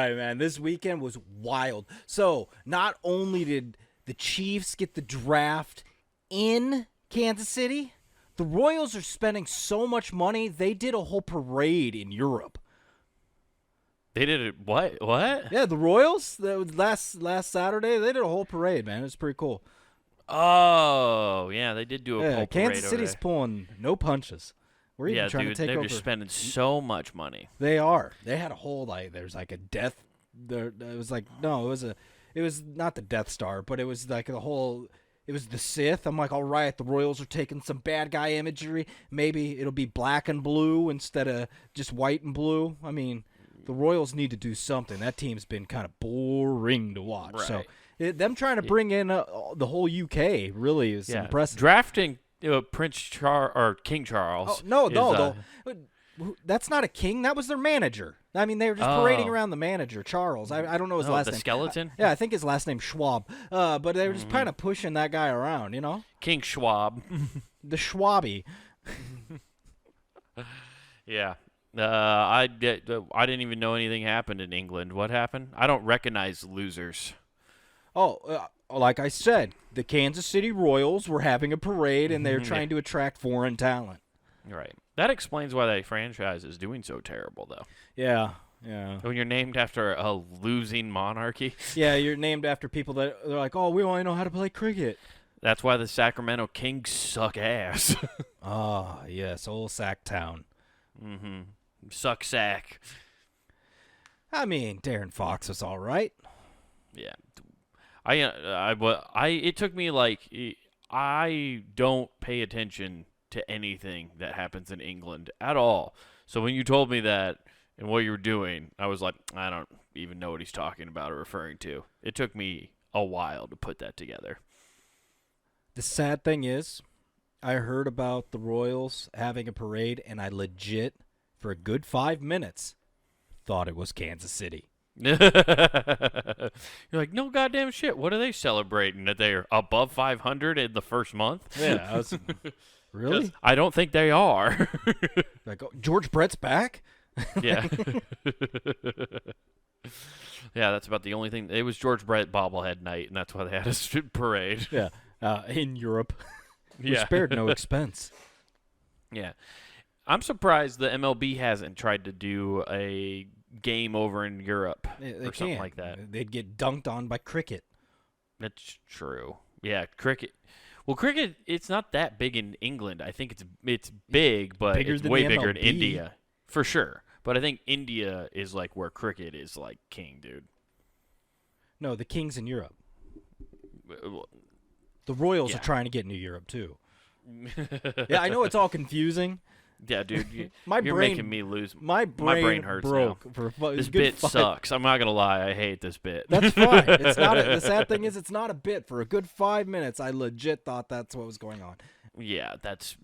right, man. This weekend was wild. So not only did the Chiefs get the draft in Kansas City, the Royals are spending so much money, they did a whole parade in Europe. They did it. What? What? Yeah, the Royals, that was last Saturday, they did a whole parade, man. It was pretty cool. Oh, yeah, they did do a whole parade Kansas over City's there. pulling no punches. We're even trying dude, to take they're over. just spending so much money. They are. They had a whole there's like a death. It was like no, it was not the Death Star, but it was like the whole. It was the Sith. I'm like, all right, the Royals are taking some bad guy imagery. Maybe it'll be black and blue instead of just white and blue. I mean, the Royals need to do something. That team's been kind of boring to watch. Right. So them trying to bring in the whole UK really is impressive. Drafting King Charles. Oh, no. That's not a king. That was their manager. I mean, they were just parading around the manager, Charles. I don't know his last name. The skeleton? I think his last name's Schwab. But they were just kind of pushing that guy around, you know? King Schwab. The Schwabby. Yeah. I didn't even know anything happened in England. What happened? I don't recognize losers. Like I said, the Kansas City Royals were having a parade, and they're trying to attract foreign talent. Right. That explains why that franchise is doing so terrible, though. Yeah. When you're named after a losing monarchy. Yeah, you're named after people that are like, oh, we only know how to play cricket. That's why the Sacramento Kings suck ass. Ah, yes, old Sacktown. Mm-hmm. Suck sack. I mean, Darren Fox was all right. Yeah. It took me I don't pay attention to anything that happens in England at all. So when you told me that and what you were doing, I was like, I don't even know what he's talking about or referring to. It took me a while to put that together. The sad thing is, I heard about the Royals having a parade, and I legit, for a good 5 minutes, thought it was Kansas City. You're like, no goddamn shit. What are they celebrating? That they're above 500 in the first month? Yeah, I was, really? I don't think they are. Like, oh, George Brett's back? Yeah. Yeah, that's about the only thing. It was George Brett bobblehead night, and that's why they had a parade. Yeah, in Europe. We Yeah. spared no expense. Yeah. I'm surprised the MLB hasn't tried to do a game over in Europe They or something can't. like that. They'd get dunked on by cricket. That's true. Yeah, cricket. Well, cricket, it's not that big in England. I think it's big, but Bigger it's than way the bigger in MLB. India, for sure. But I think India is like where cricket is like king, dude. No, the Kings in Europe. Well, The Royals Yeah. are trying to get into Europe, too. Yeah, I know it's all confusing. Yeah, dude, My you're brain- making me lose. My brain hurts broke. now. For it was This a good bit 5 sucks. I'm not gonna lie. I hate this bit. That's fine. It's not. The sad thing is, it's not a bit. For a good 5 minutes, I legit thought that's what was going on. Yeah, that's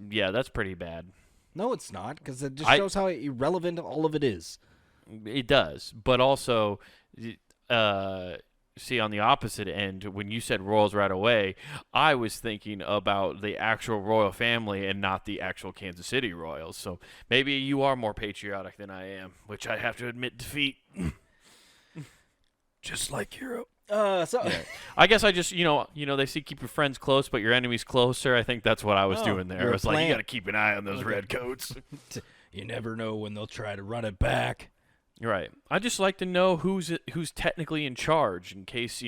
pretty bad. No, it's not, because it just I- shows how irrelevant all of it is. It does, but also, see, on the opposite end, when you said Royals right away, I was thinking about the actual royal family and not the actual Kansas City Royals. So maybe you are more patriotic than I am, which I have to admit defeat. Just like Europe. I guess I just, they say keep your friends close, but your enemies closer. I think that's what I was doing there. you're I a was like, you plant. got to keep an eye on those red coats. You never know when they'll try to run it back. Right. I just like to know who's technically in charge in case,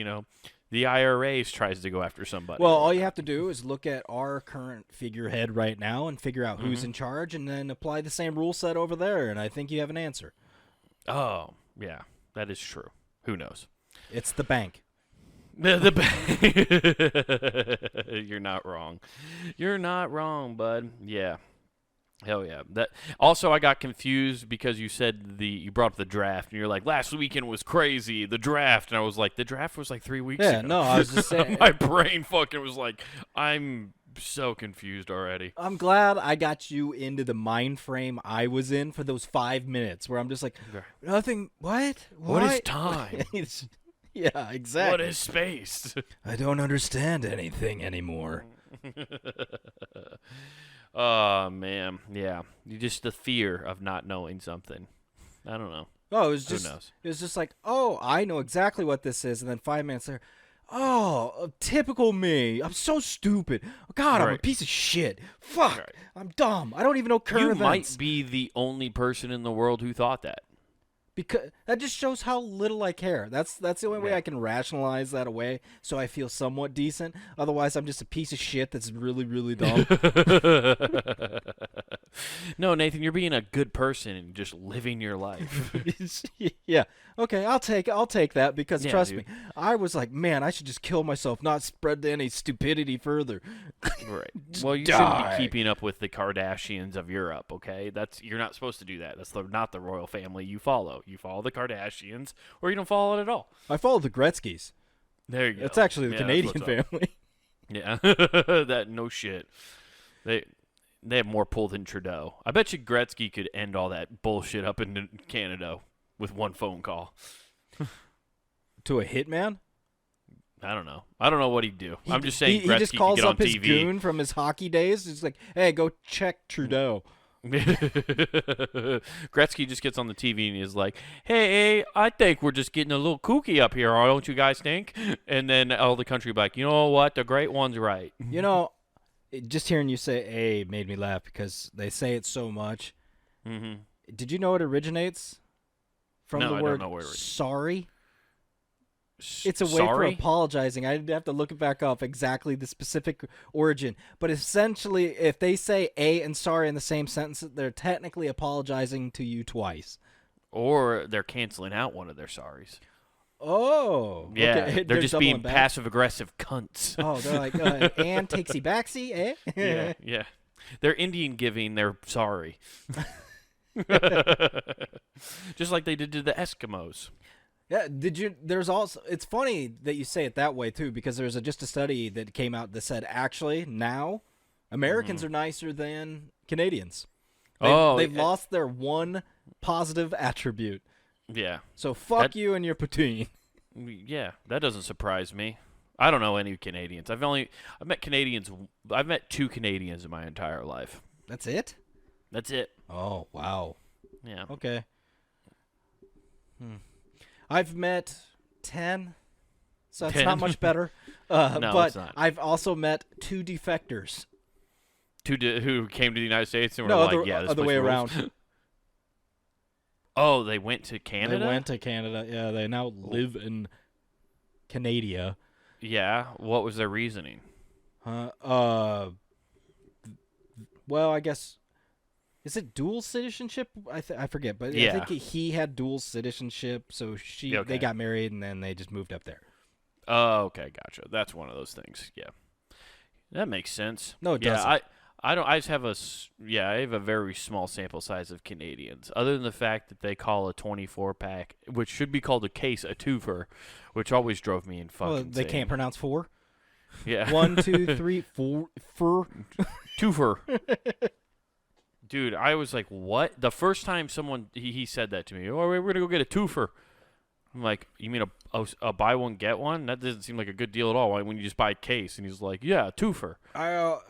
the IRA tries to go after somebody. Well, all you have to do is look at our current figurehead right now and figure out who's in charge, and then apply the same rule set over there, and I think you have an answer. Oh, yeah, that is true. Who knows? It's the bank. The You're not wrong. You're not wrong, bud. Yeah. Hell yeah. That also, I got confused because you said you brought up the draft and you're like, last weekend was crazy, the draft, and I was like, the draft was like 3 weeks ago. Yeah, no, I was just saying. My brain fucking was like, I'm so confused already. I'm glad I got you into the mind frame I was in for those 5 minutes where I'm just like, nothing. What? What is time? Yeah, exactly. What is space? I don't understand anything anymore. Oh man, yeah. Just the fear of not knowing something. I don't know. Oh, Who knows? it was just like, oh, I know exactly what this is, and then 5 minutes later, oh, typical me. I'm so stupid. God, I'm a Right. piece of shit. Fuck, Right. I'm dumb. I don't even know current You events. might be the only person in the world who thought that. Because that just shows how little I care. That's the only way Yeah. I can rationalize that away, so I feel somewhat decent. Otherwise, I'm just a piece of shit that's really, really dumb. No, Nathan, you're being a good person and just living your life. Yeah. Okay, I'll take that because Yeah, trust dude. me, I was like, man, I should just kill myself, not spread any stupidity further. Right. Well, you shouldn't die. be keeping up with the Kardashians of Europe, okay? You're not supposed to do that. That's not the royal family you follow. You follow the Kardashians, or you don't follow it at all. I followed the Gretzkys. There you go. It's actually the Yeah, Canadian that's what's up. family. Yeah. That no shit. They have more pull than Trudeau. I bet you Gretzky could end all that bullshit up in Canada with one phone call. To a hitman? I don't know. I don't know what he'd do. I'm just saying he Gretzky just calls could get up on his TV. goon from his hockey days. He's like, hey, go check Trudeau. Gretzky just gets on the TV and he's like, "Hey, I think we're just getting a little kooky up here, don't you guys think?" And then all the country be like, "You know what? The great one's right." You know, just hearing you say "a" made me laugh because they say it so much. Mm-hmm. Did you know it originates from No, the I word don't know where it originates. sorry? It's a way for Sorry? apologizing. I'd have to look it back up exactly the specific origin. But essentially, if they say "a" and "sorry" in the same sentence, they're technically apologizing to you twice. Or they're canceling out one of their sorries. Oh. Yeah, okay. they're just doubling being back. passive-aggressive cunts. Oh, they're like, and takesy backsy, eh? Yeah, yeah. They're Indian giving, they're sorry. Just like they did to the Eskimos. Yeah, there's also, it's funny that you say it that way too, because there's just a study that came out that said actually now Americans are nicer than Canadians. They've lost their one positive attribute. Yeah. So fuck That- you and your poutine. Yeah, that doesn't surprise me. I don't know any Canadians. I've met two Canadians in my entire life. That's it? That's it. Oh, wow. Yeah. Okay. I've met 10, so it's 10? not much better. No, but it's not. I've also met 2 defectors. Who came to the United States and were No, like, yeah, this other place way rules. around. Oh, they went to Canada? They went to Canada. Yeah, they now live in Canada. Yeah. What was their reasoning? Well, I guess is it dual citizenship? I forget, but Yeah. I think he had dual citizenship, so Okay. they got married and then they just moved up there. Oh, okay, gotcha. That's one of those things. Yeah. That makes sense. No, it yeah, doesn't. I don't. I just have I have a very small sample size of Canadians. Other than the fact that they call a 24-pack, which should be called a case, a twofer, which always drove me in fucking. Well, they can't pronounce 4. Yeah. 1, 2, 3, 4. Fur. Twofer. Dude, I was like, what? The first time someone he said that to me, oh, we're gonna go get a twofer. I'm like, you mean a buy one get one? That doesn't seem like a good deal at all. Why, when you just buy a case? And he's like, yeah, a toofer. And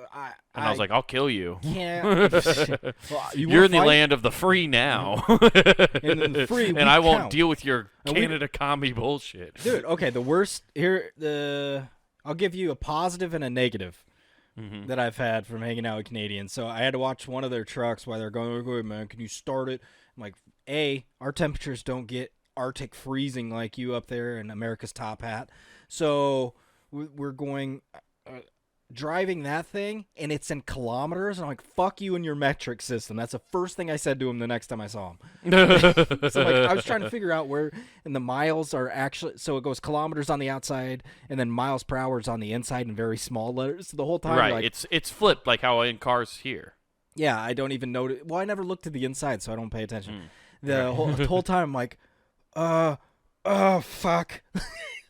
I was like, I'll kill you. Can't. Well, You're in the land of the free now. And then the free, and we I won't count. deal with your And we- Canada commie bullshit. Dude, okay, the worst here. I'll give you a positive and a negative Mm-hmm. that I've had from hanging out with Canadians. So I had to watch one of their trucks while they're going, okay, man, can you start it? I'm like, our temperatures don't get Arctic freezing like you up there in America's top hat. So we're going, driving that thing, and it's in kilometers. And I'm like, fuck you and your metric system. That's the first thing I said to him the next time I saw him. So like, I was trying to figure out where, and the miles are actually, so it goes kilometers on the outside, and then miles per hour is on the inside in very small letters. So the whole time, Right, like, it's flipped like how in cars here. yeah, I don't even know. Well, I never looked to the inside, so I don't pay attention. The Right. whole time, I'm like, fuck.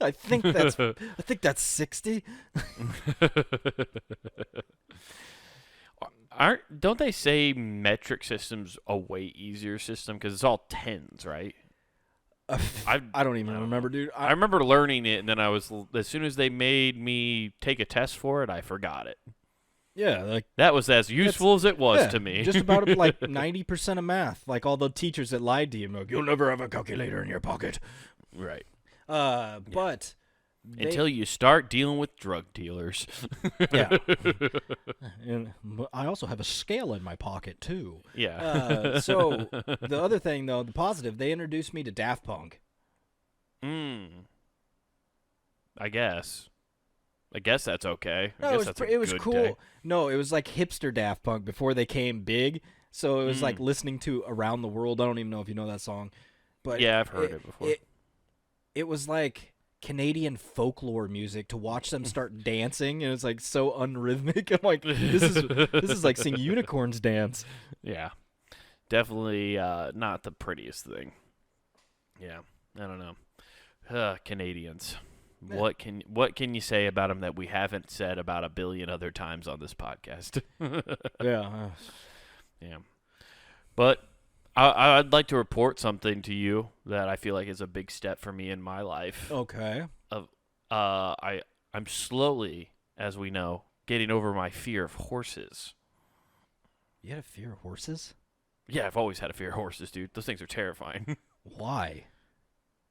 I think that's 60. Don't they say metric system's a way easier system because it's all tens, right? I don't even remember, dude. I remember learning it, and then as soon as they made me take a test for it, I forgot it. Yeah, like That was as useful as it was yeah, to me. just about like 90% of math. Like all the teachers that lied to you, like, you'll never have a calculator in your pocket. Right. But Until you start dealing with drug dealers. yeah, and I also have a scale in my pocket too. Yeah. So the other thing, though, the positive, they introduced me to Daft Punk. I guess that's okay. I No, guess it was that's a it was good cool. day. No, it was like hipster Daft Punk before they came big. So it was like listening to Around the World. I don't even know if you know that song, but Yeah, I've heard it before. It was like Canadian folklore music to watch them start dancing, and it's like so unrhythmic. I'm like, this is like seeing unicorns dance. Yeah. Definitely not the prettiest thing. Yeah. I don't know. Canadians. Yeah. What can you say about them that we haven't said about a billion other times on this podcast? Yeah. Yeah. But I'd like to report something to you that I feel like is a big step for me in my life. Okay. I'm slowly, as we know, getting over my fear of horses. You had a fear of horses? Yeah, I've always had a fear of horses, dude. Those things are terrifying. Why?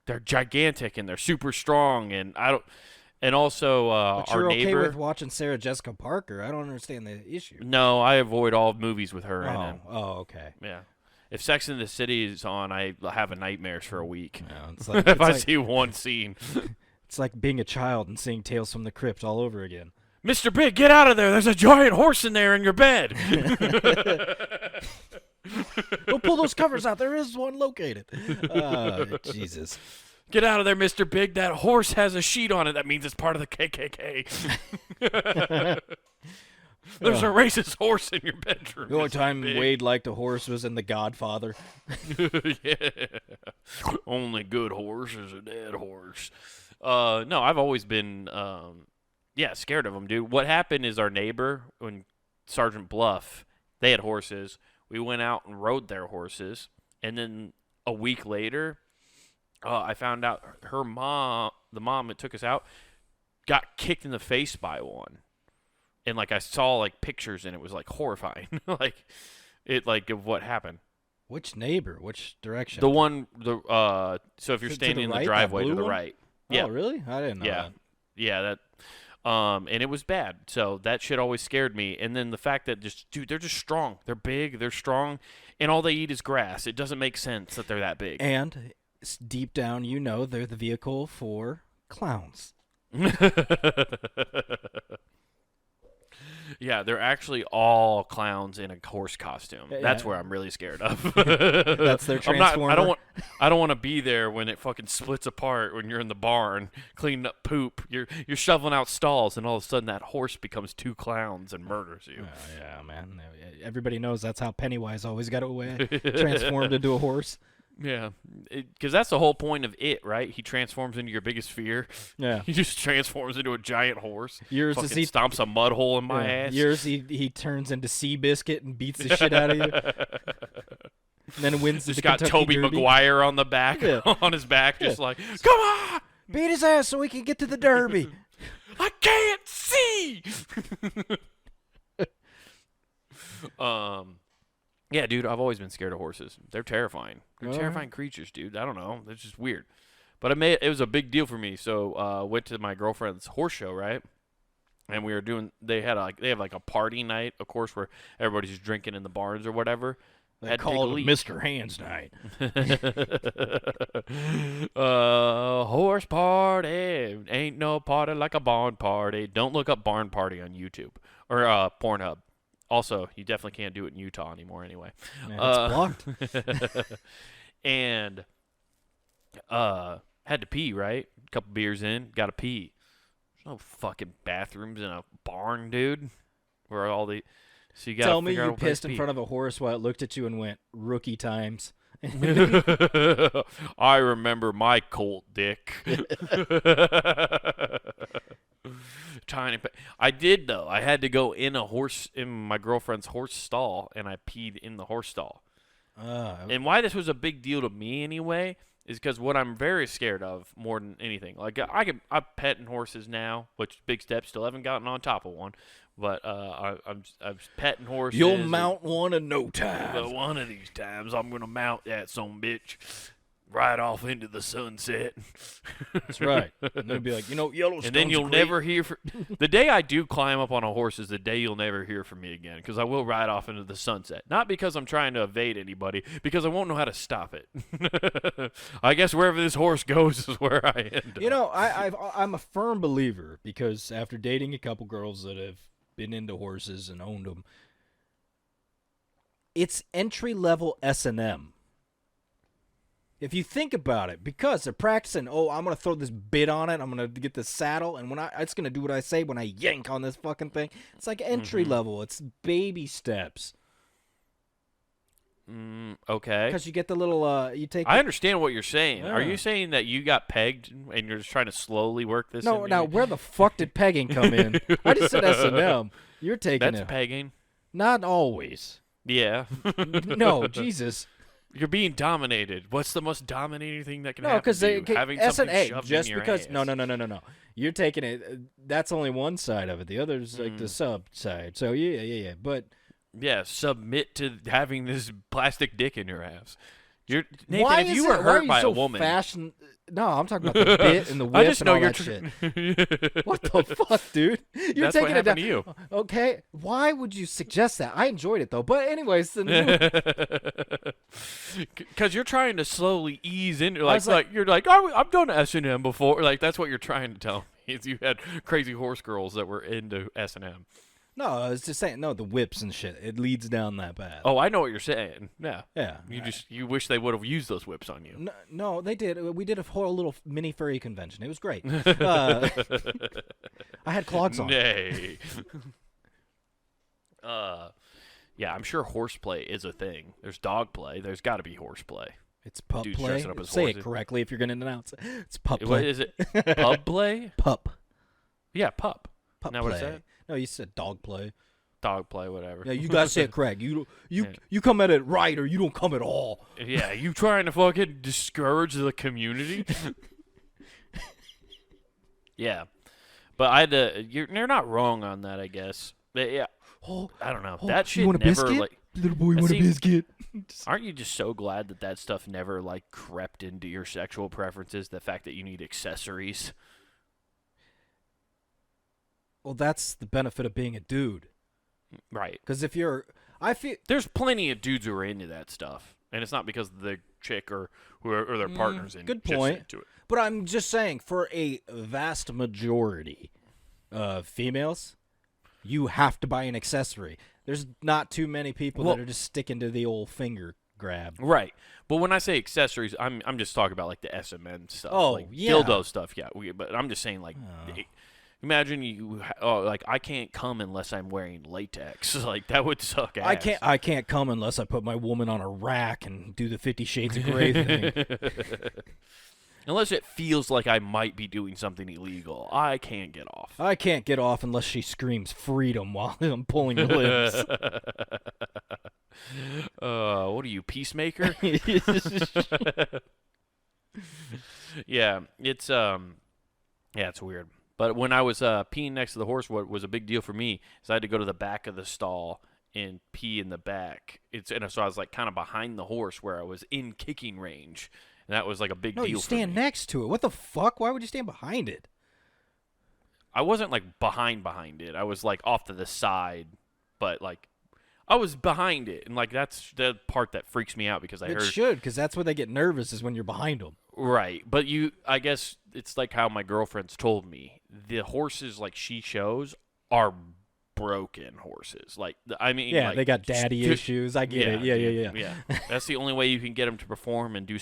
They're gigantic and they're super strong, and also But you're our okay neighbor. with watching Sarah Jessica Parker. I don't understand the issue. No, I avoid all movies with her in it. Oh, okay. Yeah. If Sex and the City is on, I have nightmares for a week. No, it's like, If I see one scene. it's like being a child and seeing Tales from the Crypt all over again. Mr. Big, get out of there. There's a giant horse in there in your bed. Don't pull those covers out. There is one located. Jesus. Get out of there, Mr. Big. That horse has a sheet on it. That means it's part of the KKK. There's a racist horse in your bedroom. The only Mr. time Big. Wade liked a horse was in The Godfather. Yeah. Only good horse is a dead horse. No, I've always been, scared of them, dude. What happened is our neighbor, when Sergeant Bluff, they had horses. We went out and rode their horses, and then a week later, I found out her mom, the mom that took us out, got kicked in the face by one. And like I saw like pictures, and it was like horrifying, of what happened. Which neighbor? Which direction? So if you're To standing the in right, the that driveway to blue the one? right, Oh, yeah, really? I didn't know that. yeah, that, and it was bad. So that shit always scared me. And then the fact that they're just strong. They're big. They're strong, and all they eat is grass. It doesn't make sense that they're that big. And deep down, you know they're the vehicle for clowns. Yeah, they're actually all clowns in a horse costume. Yeah. That's where I'm really scared of. That's their transformer. I don't want to be there when it fucking splits apart when you're in the barn cleaning up poop. You're shoveling out stalls, and all of a sudden that horse becomes two clowns and murders you. Yeah, man. Everybody knows that's how Pennywise always got away. Transformed into a horse. Yeah, because that's the whole point of it, right? He transforms into your biggest fear. Yeah. He just transforms into a giant horse. Yours Fucking is he stomps a mud hole in my ass. Yours he turns into Seabiscuit and beats the shit out of you. And then wins Just the got Kentucky Toby Derby. Maguire on the back, Yeah. on his back, just like, come on! Beat his ass so we can get to the Derby. I can't see! Yeah, dude, I've always been scared of horses. They're terrifying. They're All terrifying creatures, dude. I don't know. They're just weird. But it was a big deal for me. So went to my girlfriend's horse show, right? And we were doing. They have like a party night, of course, where everybody's drinking in the barns or whatever. They call it Mr. Hands Night. Horse party ain't no party like a barn party. Don't look up barn party on YouTube or Pornhub. Also, you definitely can't do it in Utah anymore anyway. Yeah, it's blocked. And had to pee, right? A couple beers in, got to pee. There's no fucking bathrooms in a barn, dude. Where all the so you got Tell me you pissed in front of a horse while it looked at you and went, rookie times. I remember my Colt dick. I did though. I had to go in my girlfriend's horse stall, and I peed in the horse stall. And why this was a big deal to me anyway is because what I'm very scared of more than anything. Like I'm petting horses now, which big steps. Still haven't gotten on top of one, but I'm petting horses. You'll mount one in no time. But one of these times I'm gonna mount that son bitch right off into the sunset. That's right. And they'll be like, Yellowstone's and then you'll great. never hear the day I do climb up on a horse is the day you'll never hear from me again, because I will ride off into the sunset. Not because I'm trying to evade anybody, because I won't know how to stop it. I guess wherever this horse goes is where I end up. I'm a firm believer, because after dating a couple girls that have been into horses and owned them, it's entry-level S&M. If you think about it, because they're practicing, I'm going to throw this bit on it, I'm going to get this saddle, and it's going to do what I say when I yank on this fucking thing. It's like entry level. It's baby steps. Okay. Because you get the little, I understand what you're saying. Are you saying that you got pegged and you're just trying to slowly work this No, in? now, where the fuck did pegging come in? I just said S&M. You're taking it. That's pegging. Not always. Yeah. No, Jesus. You're being dominated. What's the most dominating thing that can happen because to you? Having something shoved just in your because ass. no. You're taking it. That's only one side of it. The other's like the sub side. So yeah. But yeah, submit to having this plastic dick in your ass. Nathan, why if is you were it, hurt why by are you so a woman. No, I'm talking about the bit and the whip I just and know all you're that shit. What the fuck, dude? You're That's what taking it down. happened to you. Okay, why would you suggest that? I enjoyed it though. But anyways, because you're trying to slowly ease into you're like, I've done S&M before. Like that's what you're trying to tell me. Is you had crazy horse girls that were into S&M. No, I was just saying. No, the whips and shit. It leads down that path. Oh, I know what you're saying. Yeah. Yeah. You wish they would have used those whips on you. No, they did. We did a whole little mini furry convention. It was great. I had clogs on. Nay. Yeah, I'm sure horseplay is a thing. There's dog play. There's got to be horseplay. It's pup Dudes play. dressing up as Say horses. it correctly if you're going to announce it. It's pup play. What is it? Pub play? Pup. Yeah, pup. Pup Isn't that play. what it said? No, you said dog play. Dog play, whatever. Yeah, you got to say it correct. You come at it right or you don't come at all. Yeah, you trying to fucking discourage the community? Yeah. But I had to. You're not wrong on that, I guess. But yeah. I don't know. That shit you want a never biscuit? like. Little boy, you want a biscuit? Aren't you just so glad that stuff never like crept into your sexual preferences? The fact that you need accessories. Well, that's the benefit of being a dude. Right. Because there's plenty of dudes who are into that stuff, and it's not because the chick or their partners in. Good just point. into it. But I'm just saying, for a vast majority of females, you have to buy an accessory. There's not too many people that are just sticking to the old finger grab. Right. But when I say accessories, I'm just talking about like the SMN stuff. Oh, like yeah. dildo stuff, yeah. But I'm just saying like imagine you like I can't come unless I'm wearing latex. Like that would suck ass. I can't come unless I put my woman on a rack and do the 50 Shades of Grey thing. Unless it feels like I might be doing something illegal, I can't get off. I can't get off unless she screams freedom while I'm pulling the limbs. What are you, peacemaker? Yeah, it's weird. But when I was peeing next to the horse, what was a big deal for me is I had to go to the back of the stall and pee in the back. So I was like kind of behind the horse where I was in kicking range. And that was like a big deal for me. No, you stand next to it. What the fuck? Why would you stand behind it? I wasn't like behind it. I was like off to the side, but like I was behind it. And like that's the part that freaks me out because I heard. It should, because that's when they get nervous is when you're behind them. Right. But I guess it's like how my girlfriend's told me. The horses like she shows are broken horses. Like, I mean. Yeah, like, they got daddy issues. I get it. Yeah. That's the only way you can get them to perform and do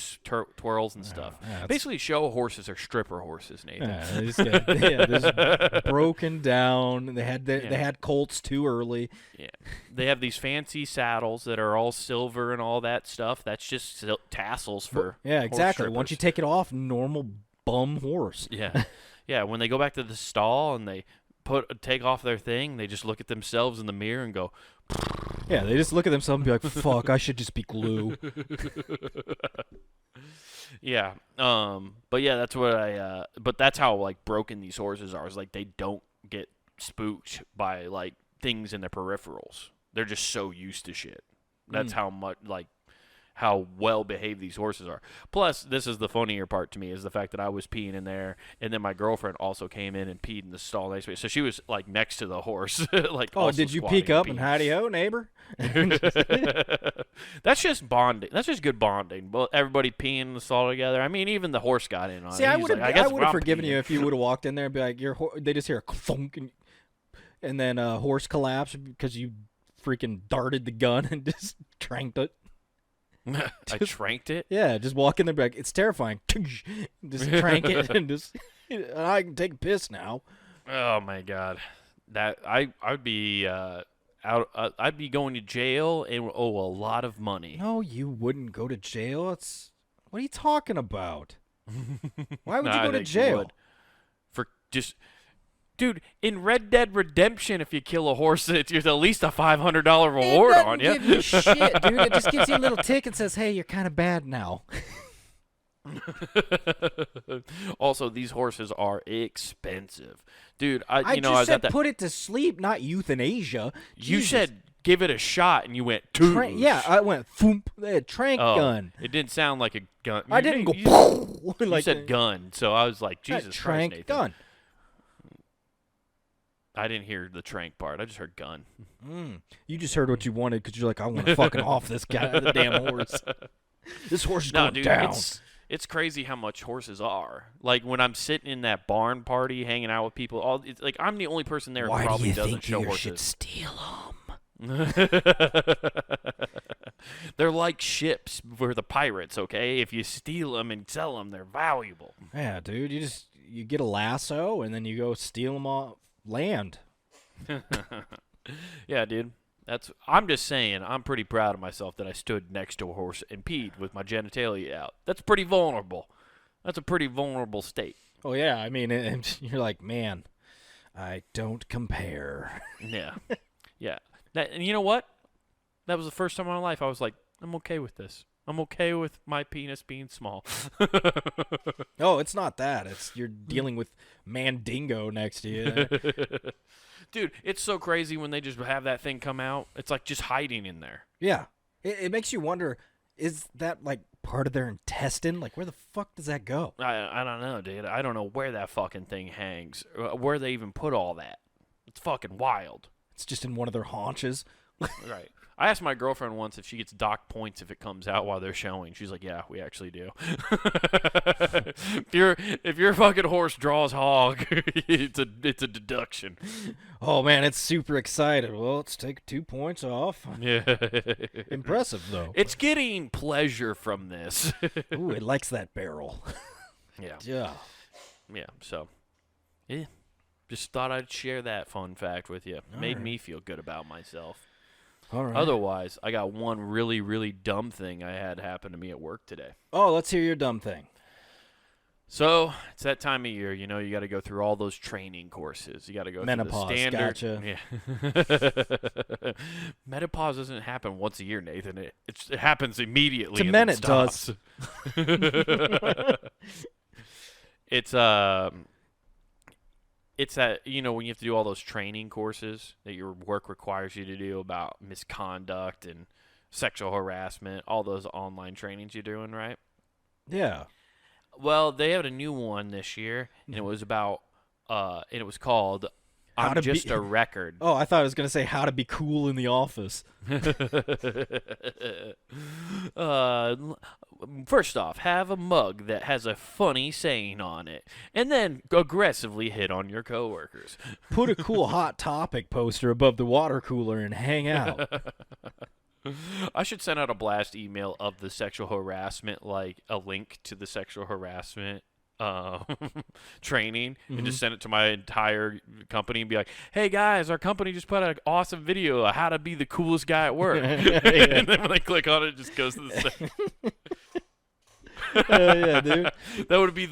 twirls and stuff. Basically, show horses are stripper horses, Nathan. There's broken down. They had colts too early. Yeah. They have these fancy saddles that are all silver and all that stuff. That's just tassels for Yeah, exactly. horse Once you strippers. take it off, normal bum horse. Yeah. Yeah, when they go back to the stall and they take off their thing, they just look at themselves in the mirror and go, Yeah, they just look at themselves and be like, fuck, I should just be glue. Yeah. But yeah, that's what but that's how like broken these horses are. Is like they don't get spooked by like things in their peripherals. They're just so used to shit. That's how much like how well behaved these horses are. Plus, this is the funnier part to me is the fact that I was peeing in there, and then my girlfriend also came in and peed in the stall next to me. So she was like next to the horse, like. Oh, also did you squatting peek up and peeing. howdy ho, neighbor? That's just bonding. That's just good bonding. But everybody peeing in the stall together. I mean, even the horse got in on See, it. I He's would like, have I'm forgiven peeing." you if you would have walked in there and be like, they just hear a thunk and then a horse collapse because you freaking darted the gun and just tranked it. I tranked it. Yeah, just walk in there and be like, it's terrifying. Just trank it and just, I can take a piss now. Oh my god, that I'd be out. I'd be going to jail and owe a lot of money. No, you wouldn't go to jail. What are you talking about? Why would you go to jail? For just, dude, in Red Dead Redemption, if you kill a horse, it's at least a $500 reward on you. It doesn't give you shit, dude. It just gives you a little tick and says, hey, you're kind of bad now. Also, these horses are expensive, dude. I was at said that. put it to sleep, not euthanasia. You Jesus. said give it a shot, and you went too. Yeah, I went thump. Trank gun. It didn't sound like a gun. I didn't go. You like said gun, so I was like, Jesus Christ, trank Nathan. gun. I didn't hear the trank part. I just heard gun. You just heard what you wanted because you're like, I want to fucking off this guy, the damn horse. This horse is going dude, down. It's crazy how much horses are. Like when I'm sitting in that barn party, hanging out with people, it's like I'm the only person there who Why probably do you doesn't think show you horses. should steal them? They're like ships for the pirates. Okay, if you steal them and sell them, they're valuable. Yeah, dude. You get a lasso and then you go steal them off land. Yeah, dude. I'm just saying, I'm pretty proud of myself that I stood next to a horse and peed with my genitalia out. That's pretty vulnerable. That's a pretty vulnerable state. Oh yeah, I mean, you're like, man, I don't compare. Yeah. Yeah. And you know what? That was the first time in my life I was like, I'm okay with this. I'm okay with my penis being small. Oh, it's not that. You're dealing with Mandingo next to you. Dude, it's so crazy when they just have that thing come out. It's like just hiding in there. Yeah. It makes you wonder, is that like part of their intestine? Like, where the fuck does that go? I don't know, dude. I don't know where that fucking thing hangs. Where they even put all that. It's fucking wild. It's just in one of their haunches. Right. I asked my girlfriend once if she gets docked points if it comes out while they're showing. She's like, yeah, we actually do. if your fucking horse draws hog, it's a deduction. Oh, man, it's super excited. Well, let's take 2 points off. Yeah. Impressive, though. It's getting pleasure from this. Ooh, it likes that barrel. Yeah. Yeah. Yeah, so, yeah. Just thought I'd share that fun fact with you. Made me feel good about myself. All right. Otherwise, I got one really, really dumb thing I had happen to me at work today. Oh, let's hear your dumb thing. So, it's that time of year, you know, you got to go through all those training courses. You got to go Menopause, through the standard. gotcha. Yeah. Menopause doesn't happen once a year, Nathan. It happens immediately. To and men then it does. stops. It's that, you know, when you have to do all those training courses that your work requires you to do about misconduct and sexual harassment, all those online trainings you're doing, right? Yeah. Well, they had a new one this year, and it was about, and it was called How I'm to Just be- a Record. Oh, I thought I was going to say how to be cool in the office. First off, have a mug that has a funny saying on it, and then aggressively hit on your coworkers. Put a cool hot topic poster above the water cooler and hang out. I should send out a blast email of the sexual harassment, like a link to the sexual harassment training, and just send it to my entire company and be like, hey guys, our company just put out an awesome video of how to be the coolest guy at work. And then when they click on it, it just goes to the same. Yeah, dude. That would be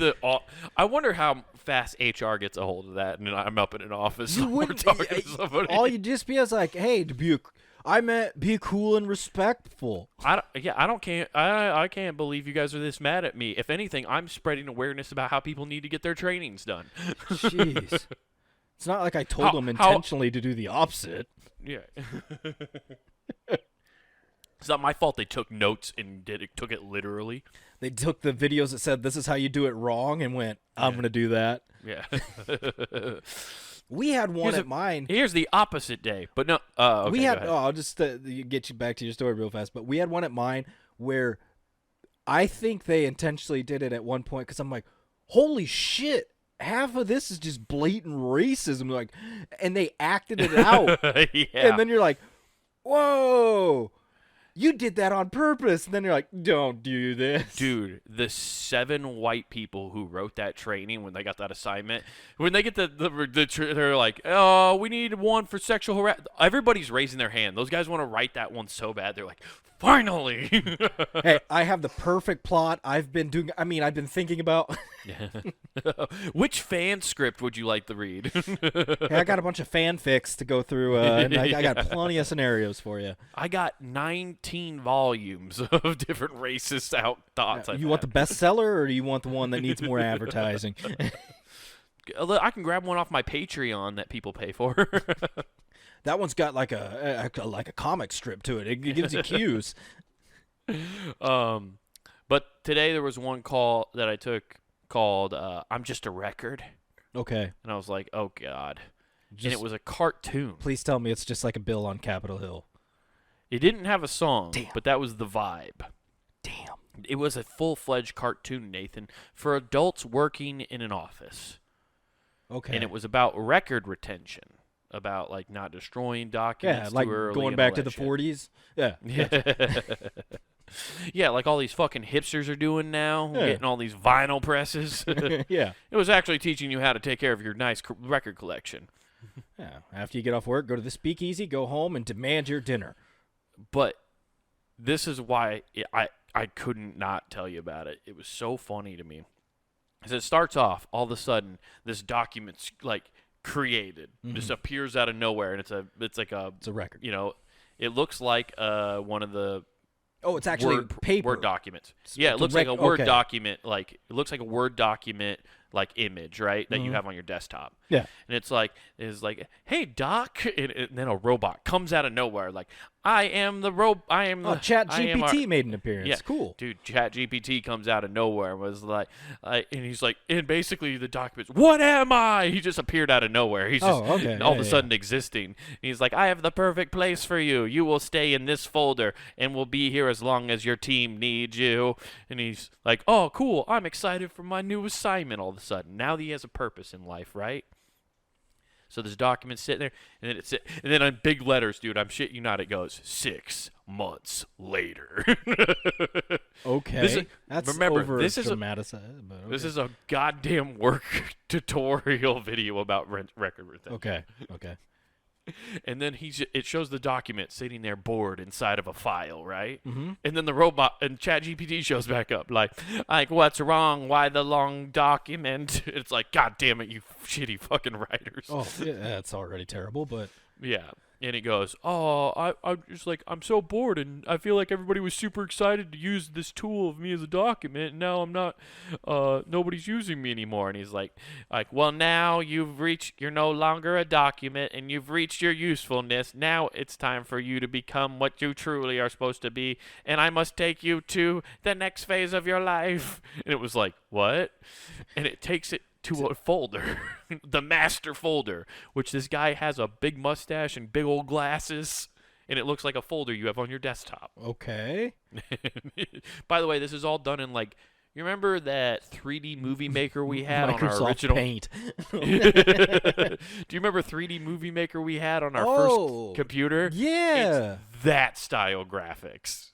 I wonder how fast HR gets a hold of that, and then I'm up in an office. You somewhere wouldn't. talking to somebody. All you'd just be is like, hey, to be I meant be cool and respectful. I can't believe you guys are this mad at me. If anything, I'm spreading awareness about how people need to get their trainings done. Jeez. It's not like I told them intentionally to do the opposite. Yeah. It's not my fault they took notes and took it literally. They took the videos that said this is how you do it wrong and went, I'm going to do that. Yeah. We had one at mine. Here's the opposite day. But no, okay, we had I'll just get you back to your story real fast, but we had one at mine where I think they intentionally did it at one point cuz I'm like, "Holy shit. Half of this is just blatant racism." Like, and they acted it out. Yeah. And then you're like, "Whoa. You did that on purpose." And then you're like, "Don't do this." Dude, the 7 white people who wrote that training when they got that assignment, when they get they're like, "Oh, we need one for sexual harassment." Everybody's raising their hand. Those guys want to write that one so bad. They're like, "Finally." Hey, I have the perfect plot. I've been thinking about. Which fan script would you like to read? Hey, I got a bunch of fanfics to go through, and I got plenty of scenarios for you. I got 19 volumes of different racist thoughts. You want the bestseller, or do you want the one that needs more advertising? I can grab one off my Patreon that people pay for. That one's got like a comic strip to it. It gives you cues. But today there was one call that I took called "I'm Just a Record." Okay. And I was like, "Oh God!" And it was a cartoon. Please tell me it's just like a bill on Capitol Hill. It didn't have a song, Damn. but that was the vibe. Damn. It was a full-fledged cartoon, Nathan, for adults working in an office. Okay. And it was about record retention, about like not destroying documents like too early. going back to the 40s. Yeah. Yeah, like all these fucking hipsters are doing now, getting all these vinyl presses. Yeah. It was actually teaching you how to take care of your nice record collection. Yeah. After you get off work, go to the speakeasy, go home, and demand your dinner. But this is why I couldn't not tell you about it. It was so funny to me. As it starts off, all of a sudden, this document's like created, just appears out of nowhere, and it's a record. You know, it looks like one of the it's actually paper. Word documents. Yeah, it looks like a Word document. Like it looks like a Word document, like image, right, that you have on your desktop. Yeah, and it's like, "Hey, Doc," and then a robot comes out of nowhere, like, "I am the ChatGPT made an appearance. Yeah, cool, dude. ChatGPT comes out of nowhere and was like, and he's like, and basically the documents, "What am I?" He just appeared out of nowhere. He's just all of a sudden existing. And he's like, "I have the perfect place for you. You will stay in this folder and will be here as long as your team needs you." And he's like, "Oh, cool. I'm excited for my new assignment." All of a sudden, now that he has a purpose in life, right? So this document's sitting there, and then in big letters, dude, I'm shit you not, it goes 6 months later. Okay, this is a goddamn work tutorial video about record retention. Okay. And then it shows the document sitting there bored inside of a file, right? Mm-hmm. And then the robot and ChatGPT shows back up, like, "What's wrong? Why the long document?" It's like, "God damn it, you shitty fucking writers." Oh, yeah, that's already terrible, but yeah. And it goes, "Oh, I'm just like, I'm so bored, and I feel like everybody was super excited to use this tool of me as a document, and now I'm not, nobody's using me anymore." And he's like, "Well, now you're no longer a document, and you've reached your usefulness. Now it's time for you to become what you truly are supposed to be, and I must take you to the next phase of your life." And it was like, "What?" And it takes it to a folder, the master folder, which this guy has a big mustache and big old glasses, and it looks like a folder you have on your desktop. Okay. By the way, this is all done in like, you remember that 3D Movie Maker we had on our original Paint? Do you remember 3D Movie Maker we had on our first computer? Yeah. It's that style graphics.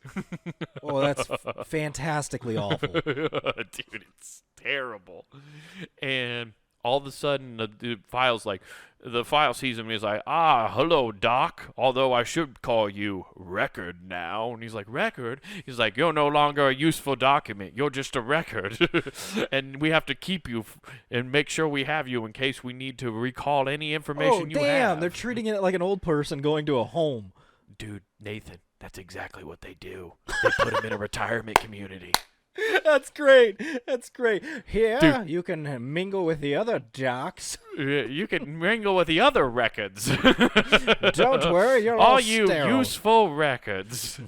Oh, that's fantastically awful. Dude, it's terrible. And all of a sudden the file sees him and he's like, "Hello, Doc, although I should call you Record now." And he's like, "Record?" He's like, "You're no longer a useful document. You're just a record." And we have to keep you and make sure we have you in case we need to recall any information you have. They're treating it like an old person going to a home. dude, Nathan, that's exactly what they do. They put him in a retirement community. That's great. That's great. Here, Dude. you can mingle with the other jocks. You can mingle with the other records. Don't worry, you're all all you sterile. useful records.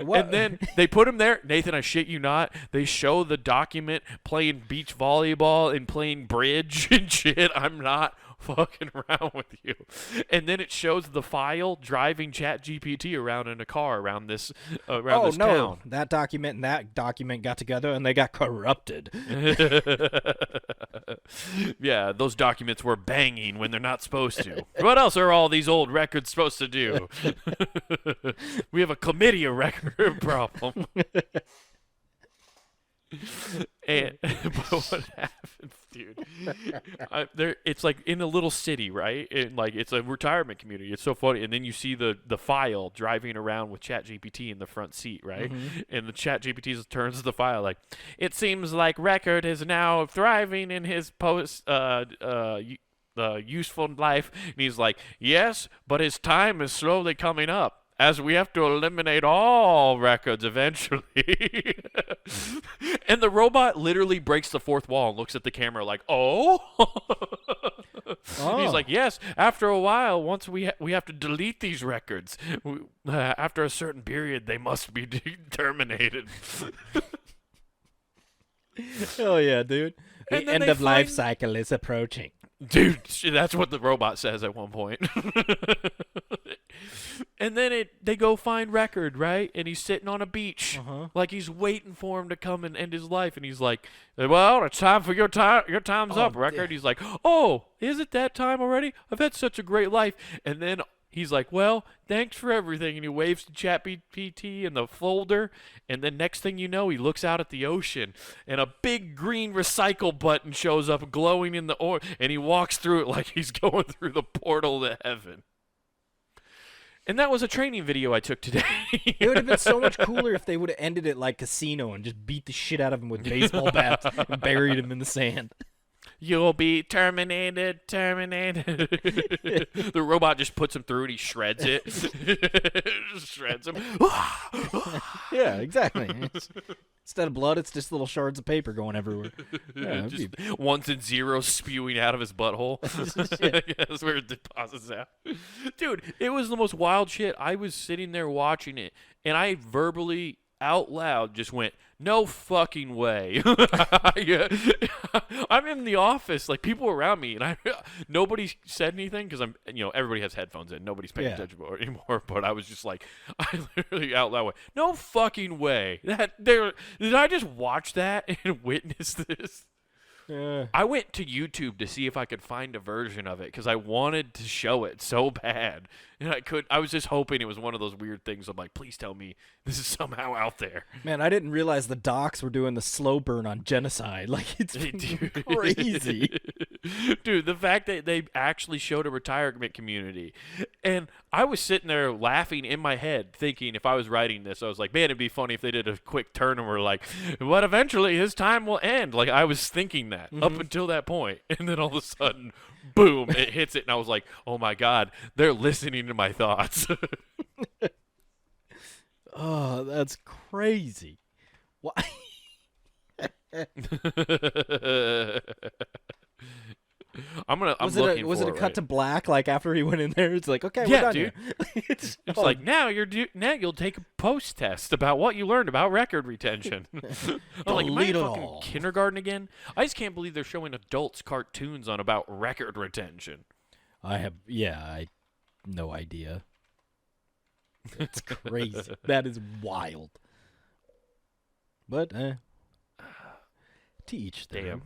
What? And then they put him there. Nathan, I shit you not. They show the document playing beach volleyball and playing bridge and shit. I'm not fucking around with you. And then it shows the file driving ChatGPT around in a car around this this town. That document and that document got together and they got corrupted. Yeah, those documents were banging when they're not supposed to. What else are all these old records supposed to do? We have a chlamydia record problem. And but what happens, dude? It's like in a little city, right? And like it's a retirement community. It's so funny. And then you see the file driving around with ChatGPT in the front seat, right? Mm-hmm. And the ChatGPT turns the file like, it seems like Record is now thriving in his useful life. And he's like, yes, but his time is slowly coming up, as we have to eliminate all records eventually. And the robot literally breaks the fourth wall and looks at the camera like, oh? He's like, yes, after a while, once we have to delete these records. After a certain period, they must be terminated. Hell yeah, dude. The end of life cycle is approaching. Dude, that's what the robot says at one point. And then they go find Record, right? And he's sitting on a beach, like he's waiting for him to come and end his life. And he's like, well, it's time for your time's up, Record. He's like, oh, is it that time already? I've had such a great life. And then he's like, well, thanks for everything. And he waves to ChatGPT in the folder. And then next thing you know, he looks out at the ocean. And a big green recycle button shows up glowing in the and he walks through it like he's going through the portal to heaven. And that was a training video I took today. It would have been so much cooler if they would have ended it like Casino and just beat the shit out of him with baseball bats and buried him in the sand. You'll be terminated. The robot just puts him through and he shreds it. Shreds him. Yeah, exactly. Instead of blood, it's just little shards of paper going everywhere. Yeah, just ones and zeros spewing out of his butthole. That's where it deposits out. Dude, it was the most wild shit. I was sitting there watching it, and I verbally, out loud, just went, no fucking way. I'm in the office, like people around me, and nobody said anything because everybody has headphones in, nobody's paying attention anymore. But I was just like, I literally out loud went, no fucking way. Did I just watch that and witness this? I went to YouTube to see if I could find a version of it because I wanted to show it so bad, and I was just hoping it was one of those weird things. I'm like, please tell me this is somehow out there. Man, I didn't realize the docs were doing the slow burn on genocide. Like, it's crazy. Dude, the fact that they actually showed a retirement community, and I was sitting there laughing in my head, thinking if I was writing this, I was like, man, it'd be funny if they did a quick turn and were like, but eventually his time will end. Like, I was thinking that up until that point, and then all of a sudden, boom, it hits it, and I was like, oh my God, they're listening to my thoughts. Oh, that's crazy. Why? Was it a cut to black? Like after he went in there, it's like, okay, yeah, we're done dude. Here. It's like now you'll take a post test about what you learned about record retention. I'm like, am I in fucking kindergarten again? I just can't believe they're showing adults cartoons on about record retention. I have no idea. It's crazy. That is wild. But to each their own. Damn.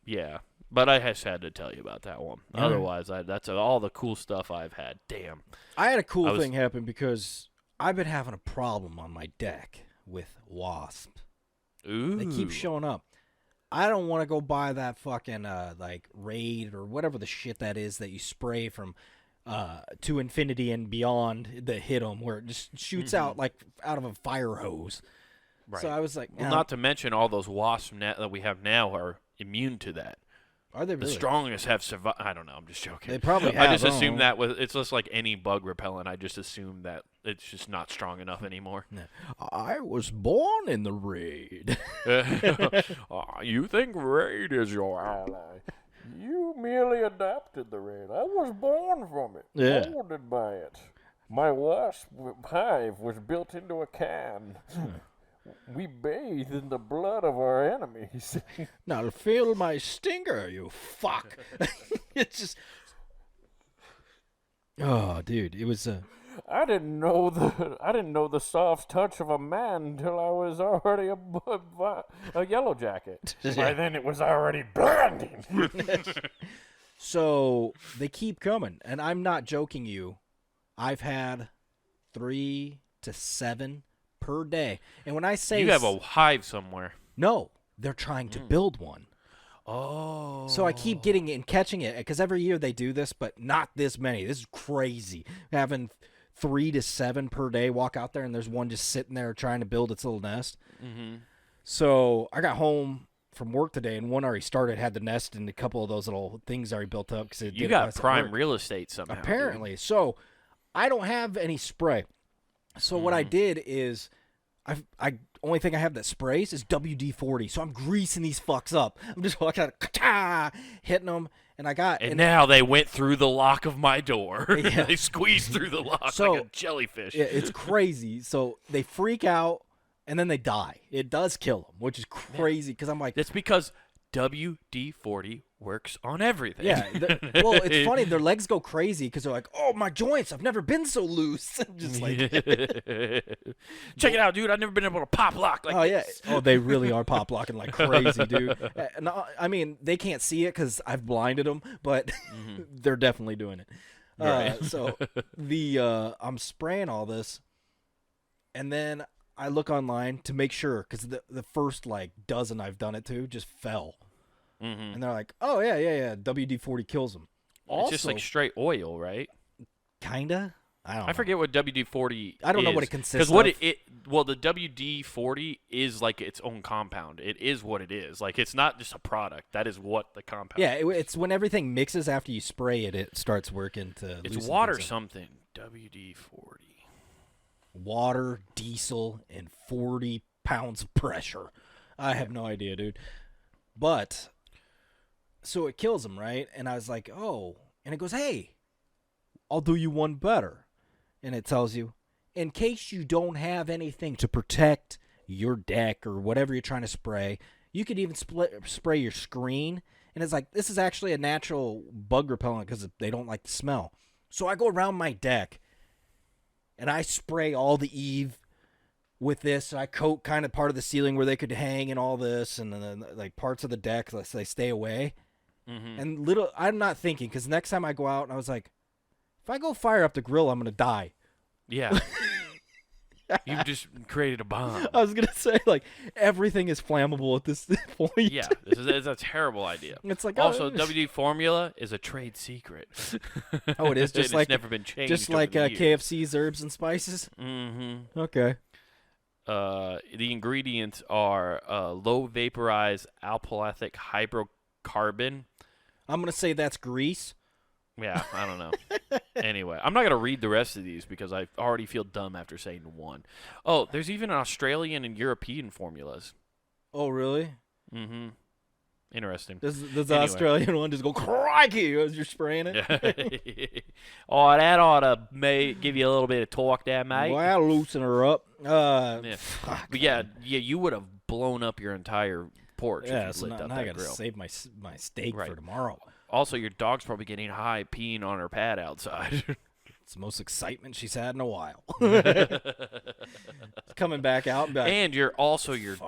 Yeah. But I just had to tell you about that one. Yeah. Otherwise, that's all the cool stuff I've had. Damn. I had a cool thing happen because I've been having a problem on my deck with wasps. Ooh. They keep showing up. I don't want to go buy that fucking like Raid or whatever the shit that is that you spray from to infinity and beyond that hit them, where it just shoots out like out of a fire hose. Right. So I was like, well, not to mention all those wasp that we have now are immune to that. Are they The really? strongest have survived. I don't know. I'm just joking. They probably have. I just don't assume know. that it's just like any bug repellent. I just assume that it's just not strong enough anymore. I was born in the raid. You think raid is your ally? You merely adapted the raid. I was born from it, Yeah. molded by it. My wasp hive was built into a can. We bathe in the blood of our enemies. Now feel my stinger, you fuck. It's just. Oh, dude, it was. I didn't know the soft touch of a man until I was already a yellow jacket. By then it was already blinding. So they keep coming, and I'm not joking you. I've had 3 to 7 per day, and when I say You have a hive somewhere. no, they're trying to build one. Oh. So I keep getting it and catching it because every year they do this, but not this many. This is crazy. Having 3 to 7 per day walk out there, and there's one just sitting there trying to build its little nest. Mm-hmm. So I got home from work today, and one already started, had the nest, and a couple of those little things already built up. Cause You got prime real estate somehow. apparently. So I don't have any spray. So what I did is, I only thing I have that sprays is WD-40. So I'm greasing these fucks up. I'm just walking out, hitting them, and I got. And now they went through the lock of my door. Yeah. They squeezed through the lock So- like a jellyfish. Yeah, it's crazy. So they freak out, and then they die. It does kill them, which is crazy because I'm like, That's because WD-40 works on everything. yeah. Well, it's funny. Their legs go crazy because they're like, oh, my joints. I've never been so loose. I'm just like, Check it out, dude. I've never been able to pop lock like oh, yeah. this. Oh, they really are pop locking like crazy, dude. And I mean, they can't see it because I've blinded them, but they're definitely doing it. Right. So I'm spraying all this, and then I look online to make sure because the first like dozen I've done it to just fell, and they're like, "Oh yeah, WD-40 kills them." It's just like straight oil, right? Kinda. I don't know. I forget what WD-40 I don't know is. what it consists what of. well, the WD-40 is like its own compound. It is what it is. Like it's not just a product. That is what the compound. Yeah, it's when everything mixes after you spray it, it starts working to. It's loosen water things up. something. WD-40. Water, diesel, and 40 pounds of pressure. I have no idea, dude. But so it kills them, right? And I was like, oh, and it goes, hey, I'll do you one better. And it tells you, in case you don't have anything to protect your deck or whatever you're trying to spray, you could even spray your screen. And it's like, this is actually a natural bug repellent because they don't like the smell. So I go around my deck and I spray all the eave with this. And I coat kind of part of the ceiling where they could hang and all this, and then like parts of the deck so they stay away. And I'm not thinking because next time I go out, and I was like, if I go fire up the grill, I'm gonna die. Yeah. You just created a bomb. I was gonna say like everything is flammable at this point. Yeah, this is a terrible idea. It's like Also, WD formula is a trade secret. oh, it is just It's like never been changed. just like over the years. KFC's herbs and spices. Mm-hmm. Okay. The ingredients are low vaporized alphalathic hydrocarbon. I'm gonna say that's grease. Yeah, I don't know. Anyway, I'm not going to read the rest of these because I already feel dumb after saying one. Oh, there's even Australian and European formulas. Oh, really? Mm-hmm. Interesting. Does the Anyway. Australian one just go crikey as you're spraying it? Oh, that ought to give you a little bit of torque there, mate. Well, loosen her up. Yeah. Fuck, But yeah, you would have blown up your entire porch yeah. if So you lit now up I that gotta grill. save my steak Right. for tomorrow. Also, your dog's probably getting high peeing on her pad outside. It's the most excitement she's had in a while. Coming back out and be like, And your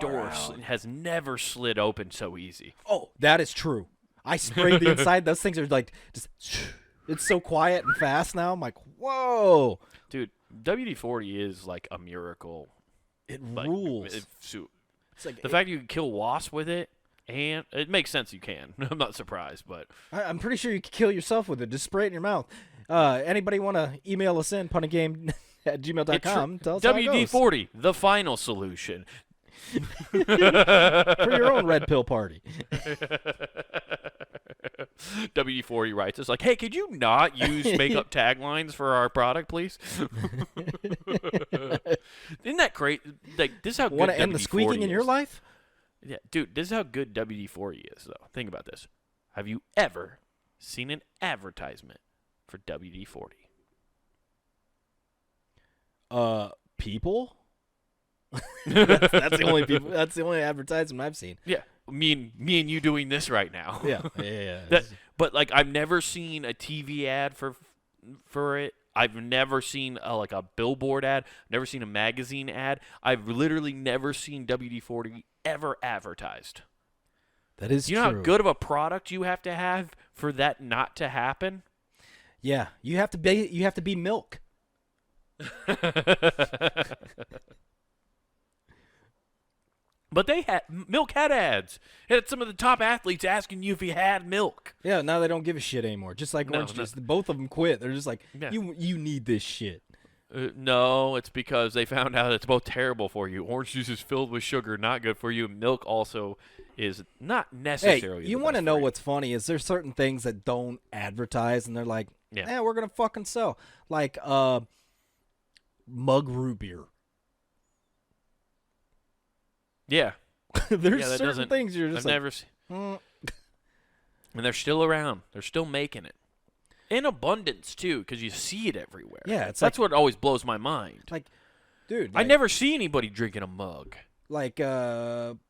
door out. has never slid open so easy. oh, that is true. I sprayed the inside. Those things are like just. It's so quiet and fast now. I'm like, whoa! Dude, WD-40 is like a miracle. It Like, rules. It's like the fact you can kill wasps with it, and it makes sense you can. I'm not surprised, but I'm pretty sure you could kill yourself with it. Just spray it in your mouth. Anybody want to email us in punagame@gmail.com? Tell us how it goes. WD-40, the final solution. For your own red pill party. WD-40 writes us like, hey, could you not use makeup taglines for our product, please? Isn't that great? Like, this is how good Want to end WD-40 the squeaking in your is. life? Yeah, dude, this is how good WD-40 is, though. Think about this. Have you ever seen an advertisement for WD-40? People? that's the only people. That's the only advertisement I've seen. Yeah, me and you doing this right now. Yeah. But like, I've never seen a TV ad for it. I've never seen like a billboard ad. Never seen a magazine ad. I've literally never seen WD-40 ever advertised. That is You know true. how good of a product you have to have for that not to happen? Yeah, you have to be milk. But milk had ads. It had some of the top athletes asking you if you had milk. Yeah, now they don't give a shit anymore. Just like orange juice, both of them quit. They're just like, Yeah. you need this shit. No, it's because they found out it's both terrible for you. Orange juice is filled with sugar, not good for you. Milk also is not necessarily. Hey, you want to know what's funny is there's certain things that don't advertise, and they're like, Yeah. we're gonna fucking sell, like mug root beer. Yeah, There's that certain doesn't- things you're just I've like, never seen, "Mm." and they're still around. They're still making it in abundance too, because you see it everywhere. Yeah, it's that's what always blows my mind. like, dude, I never see anybody drinking a mug. like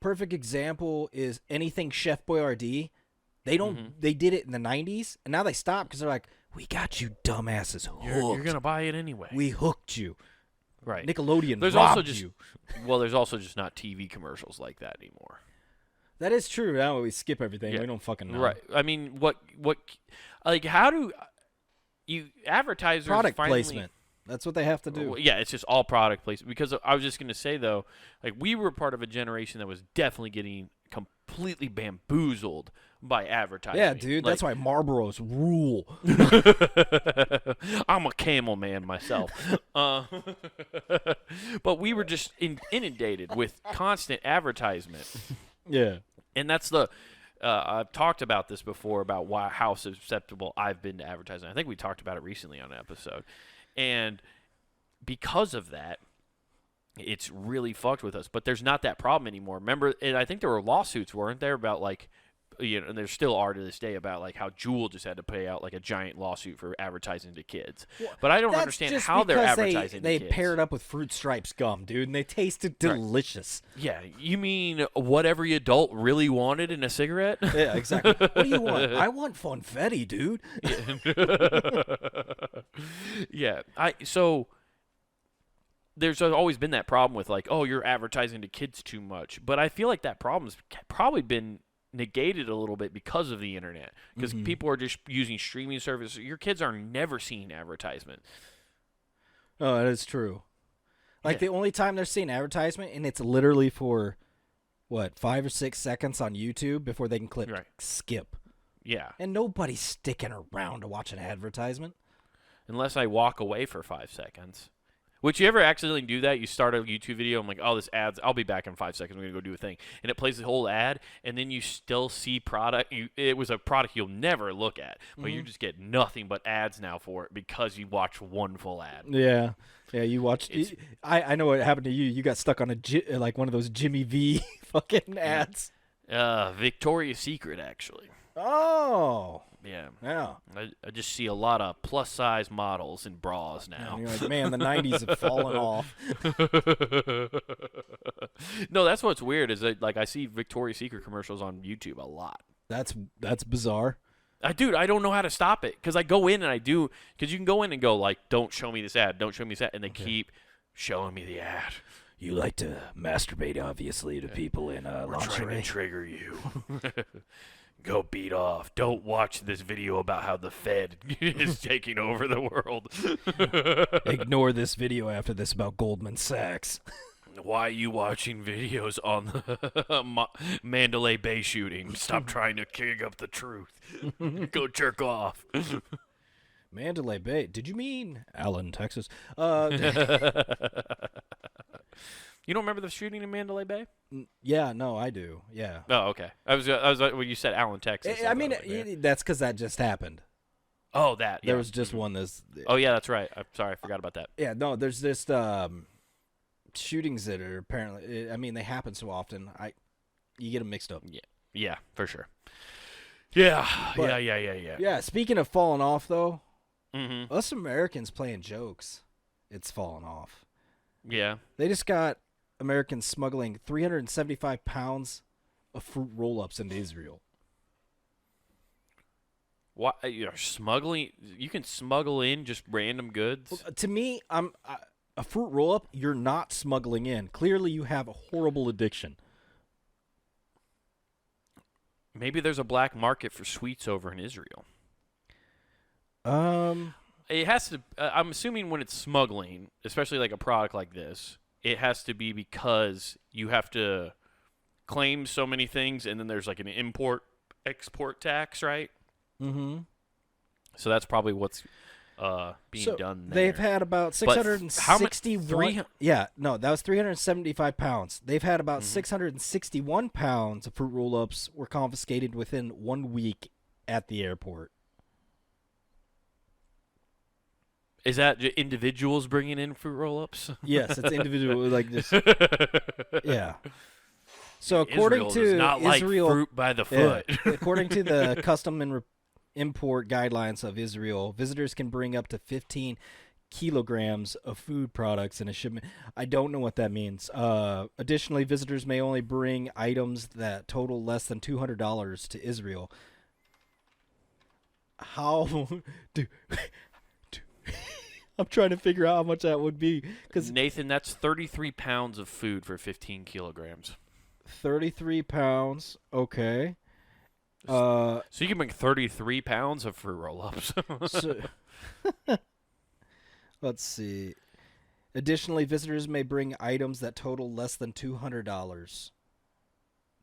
perfect example is anything Chef Boyardee. They don't. They did it in the '90s, and now they stopped because they're like, we got you dumbasses hooked. You're gonna buy it anyway. We hooked you. Right. Nickelodeon There's robbed also just you. there's also just not TV commercials like that anymore. That is true. Now we skip everything. Yeah. We don't fucking know. Right. I mean, what like how do you advertisers Product finally, placement. That's what they have to do. Well, yeah, it's just all product placement. Because I was just gonna say though, like we were part of a generation that was definitely getting completely bamboozled by advertising. Yeah, dude. That's why Marlboros rule. I'm a camel man myself. But we were just inundated with constant advertisement. Yeah. And that's I've talked about this before about how susceptible I've been to advertising. I think we talked about it recently on an episode. And because of that, it's really fucked with us. But there's not that problem anymore. Remember, and I think there were lawsuits, weren't there, about like, and there still are to this day about like how Juul just had to pay out like a giant lawsuit for advertising to kids. But I don't That's understand just how they're because advertising They to kids. paired up with Fruit Stripes gum, dude, and they tasted delicious. Yeah, you mean what every adult really wanted in a cigarette? Yeah, exactly. What do you want? I want funfetti, dude. Yeah, so there's always been that problem with like, oh, you're advertising to kids too much. But I feel like that problem's probably been negated a little bit because of the internet, because people are just using streaming services. Your kids are never seeing advertisement. Oh, that is true. Like the only time they're seeing advertisement, and it's literally for what, 5 or 6 seconds on YouTube before they can click skip. Yeah, And nobody's sticking around to watch an advertisement. unless I walk away for 5 seconds. Would you ever accidentally do that? You start a YouTube video, I'm like, oh, this ad's, I'll be back in 5 seconds, I'm going to go do a thing. And it plays the whole ad, and then you still see product. It was a product you'll never look at, but you just get nothing but ads now for it because you watch one full ad. Yeah. Yeah, you watched. I know what happened to you. You got stuck on like one of those Jimmy V fucking ads. Victoria's Secret, actually. Oh. Yeah. Yeah. I just see a lot of plus-size models in bras now. And you're like, man, the 90s have fallen off. No, that's what's weird is that, like, I see Victoria's Secret commercials on YouTube a lot. That's bizarre. Dude, I don't know how to stop it because I go in and I do, because you can go in and go like, don't show me this ad, don't show me this ad, and they keep showing me the ad. You like to masturbate, obviously, to people in We're trying lingerie. to trigger you. Go beat off. Don't watch this video about how the Fed is taking over the world. Ignore this video after this about Goldman Sachs. Why are you watching videos on the Mandalay Bay shooting? Stop trying to king up the truth. Go jerk off. Mandalay Bay. Did you mean Allen, Texas? You don't remember the shooting in Mandalay Bay? Yeah, no, I do. Yeah. Oh, okay. I was when you said Allen, Texas. I mean, thought it was like that's because that just happened. oh, that. There Yeah. was just one this. Oh, yeah, that's right. I'm sorry, I forgot about that. Yeah, no, there's just shootings that are apparently. I mean, they happen so often. You get them mixed up. Yeah, for sure. Yeah, But- yeah. Yeah. Speaking of falling off, though, Mm-hmm. us Americans playing jokes, it's falling off. Yeah. They just got Americans smuggling 375 pounds of fruit roll-ups into Israel. What you're smuggling? You can smuggle in just random goods. To me, a fruit roll-up. You're not smuggling in. Clearly, you have a horrible addiction. Maybe there's a black market for sweets over in Israel. It has to. I'm assuming when it's smuggling, especially like a product like this, it has to be because you have to claim so many things, and then there's like an import-export tax, right? Mm-hmm. So that's probably what's being done there. They've had about 661. Yeah, no, that was 375 pounds. They've had about 661 pounds of fruit roll-ups were confiscated within 1 week at the airport. Is that individuals bringing in fruit roll-ups? Yes, it's individual like this. Yeah. So according Israel to does not Israel, like fruit by the foot. according to the custom and import guidelines of Israel, visitors can bring up to 15 kilograms of food products in a shipment. I don't know what that means. Additionally, visitors may only bring items that total less than $200 to Israel. How do I'm trying to figure out how much that would be because Nathan, that's 33 pounds of food for 15 kilograms. 33 pounds. Okay. So you can make 33 pounds of fruit roll-ups. So, let's see. Additionally, visitors may bring items that total less than $200